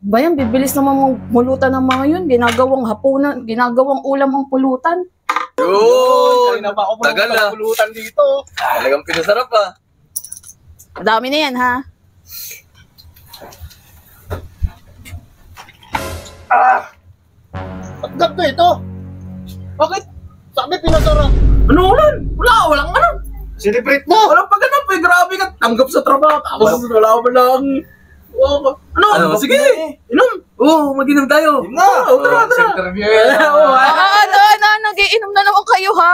Bayan, bibilis naman mong mulutan ng mga yun. Ginagawang hapunan, ginagawang ulam ang pulutan. Yun! Kanina pa ako Tagal na. pulutan dito. Talagang pinasarap ah. Madami na yan, ha? Ba't ganito ito? Bakit? Sabi pinasarap. Ano ulan? Walang ano. Celebrate mo! Walang pagganap eh. Grabe ka. Tanggap sa trabaho. Tapos wala ka lang. Ano? Sige. Inom. Oo, mag-inom tayo. Yun na! Tara. Interview Nagiinom na naman kayo, ha?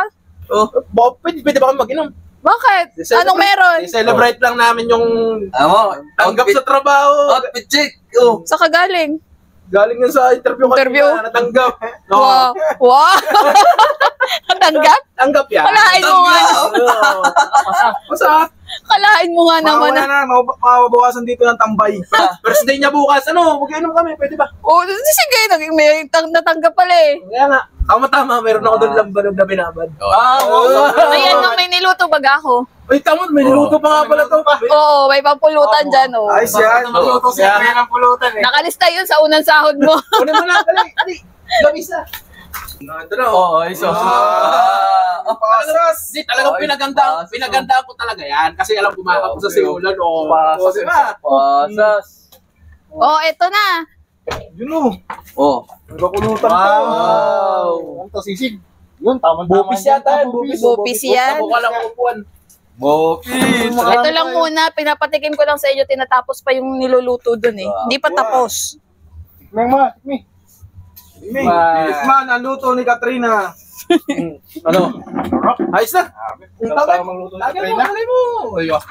Pwede ba kami mag-inom? Bakit? Anong meron? I-celebrate lang namin yung tanggap sa trabaho. Outfit check! Oh. Sa kagaling? Galing yan sa interview kanina, natanggap. Wow! Wow! Natanggap? Tanggap yan. Kalain mo nga. Basta, Kalain mo nga naman. mawala na, mababawasan dito ng tambay. First day niya bukas, mag-inom kami, pwede ba? Oh, sige, naging may natanggap pala eh. Kaya nga, tama-tama, meron ako doon lambanog na binabad. Ayan nung may niluto baga ako. Ay, tama, may niluto pa nga pala to. Oo, may pampulutan dyan, oh. Ayos yan. Magluto siya ng pulutan eh. Nakalista yun sa unang sahod mo. Kunin mo na, dali. Gamis na. Ito na, Oo, iso. Pasas! Di, talagang pinagandaan ko talaga yan. Kasi alam kumakap ko sa siulan. Pasas. Diba? Pasas. Oh, eto na. Yun o. Oh. Nagkakulutan to. Wow. Ang tasisig. Yun, tama-tama. Bupis yata. Bupis yan. Mukha lang upuan. Bopis. Ito lang muna, pinapatikim ko lang sa inyo, tinatapos pa yung niluluto dun eh. Hindi pa tapos. Tikman. Tikman, ang luto ni Katrina. Ano? Ayos na. Lagyan mo, alay mo. Ayos.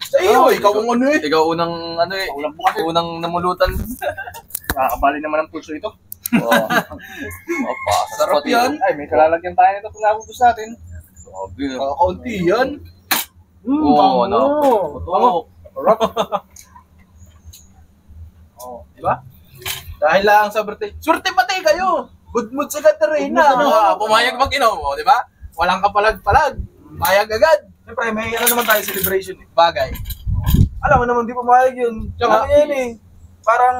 Sa iyo, ikaw ang ano eh. Ikaw unang ano eh. Unang namulutan. Nakakabali naman ang pulso ito. Oh. Pasas. Sarap yan. Ay, may kalalagyan tayo nito kung nabubos natin. Grabe. Kaunti yan. Oo, ano. Sarap. Oh, di ba? Dahil lang sa birthday. Swerte pati kayo. Good mood sa Katarina. Pumayag mag-inom mo, di ba? Walang kapalag-palag. Mayag agad. Siyempre, may ano naman tayo celebration eh. Bagay. Alam mo naman, di pumayag yun. Tsaka yan eh. Parang...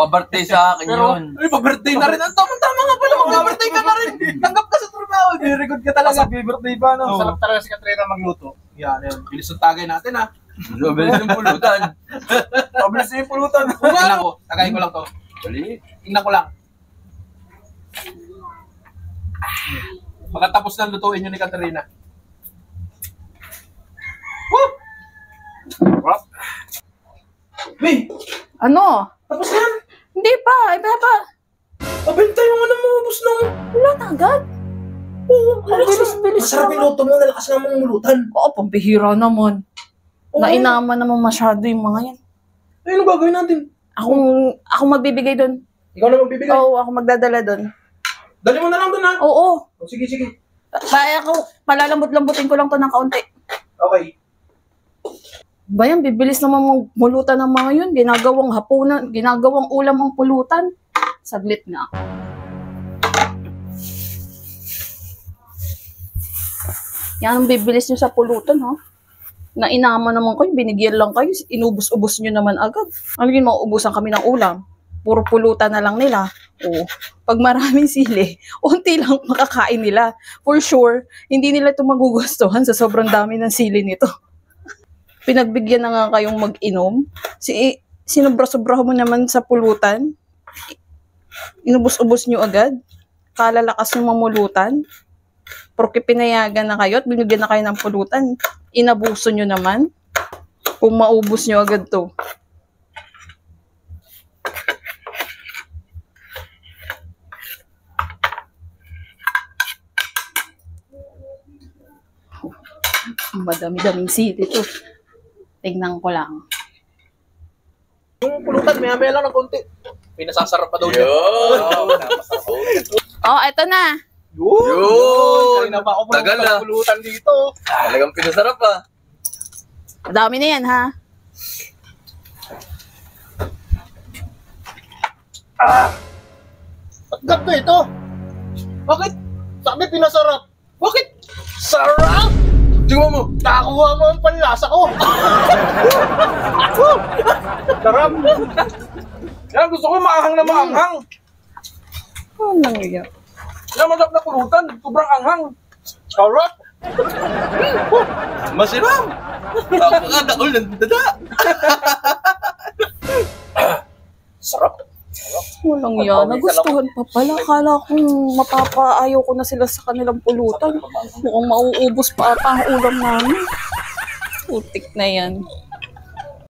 Pa-birthday sa akin yun. Ay, pa-birthday na rin. Ang tama nga pala, mag-birthday ka na rin. Tanggap ka sa trabaho. Very good ka talaga. Sa birthday pa, no? Sarap talaga si Katrina magluto. Yan, yun. Bilis ng tagay natin, ha? Mabilis yung pulutan. Mabilis yung pulutan. Tingnan ko. Tagayin ko lang to. Tingnan ko lang. Pagkatapos na lutuin yun ni Katrina. Woo! May! Ano? Tapos na yan! Hindi pa, iba pa. Pabintay yung ano mo, ubus na. Wala na agad. Oo, bilis masarap yung luto mo, nalakas na mong mulutan. Oo, pambihira naman. Nainaman naman masyado yung mga yan. Ay, ano gagawin natin? Ako magbibigay doon. Ikaw na magbibigay? Oo, ako magdadala doon. Dali mo na lang doon, ha? Oo. Oh, sige. Kaya ako, palalambot-lambutin ko lang to ng kaunti. Okay. Bayan, bibilis naman mong mulutan ng mga yun. Ginagawang hapunan, ginagawang ulam ang pulutan. Saglit na. Yan ang bibilis nyo sa pulutan, ha? Nainaman naman kayo, binigyan lang kayo, inubos-ubos nyo naman agad. Ano yun, mauubusan kami ng ulam. Puro pulutan na lang nila. O, pag maraming sili, unti lang makakain nila. For sure, hindi nila ito magugustuhan sa sobrang dami ng sili nito. Pinagbigyan na nga kayong mag-inom. Sinubra-sobra mo naman sa pulutan. Inubos-ubos nyo agad. Kalalakas yung mamulutan. Porque pinayagan na kayo at binigyan na kayo ng pulutan. Inabuso nyo naman. Kung maubos nyo agad to. Madami-daming sili to. Tingnan ko lang. Yung pulutan, maya-maya lang ng konti. Pinasasarap pa daw niya. Oh, eto na. Yun! Kanina pa ako Tagal na. pulutan dito. Talagang pinasarap ah. Madami na yan, ha? Ba't ganito ito? Bakit? Sabi pinasarap. Bakit? Sarap! Tingnan mo mo. Nakakuha mo ang panlasa ko. Sarap. Kaya gusto ko maanghang na maanghang. Ano nang yan? Kaya masarap na pulutan. Sobrang anghang. Sarap. Masirap! Ako nga daol ng dada. Sarap. Walang yan. Nagustuhan pa pala. Akala kong mapapaayaw ko na sila sa kanilang pulutan. Mukhang mauubos pa ata ang ulam namin. Putik na yan.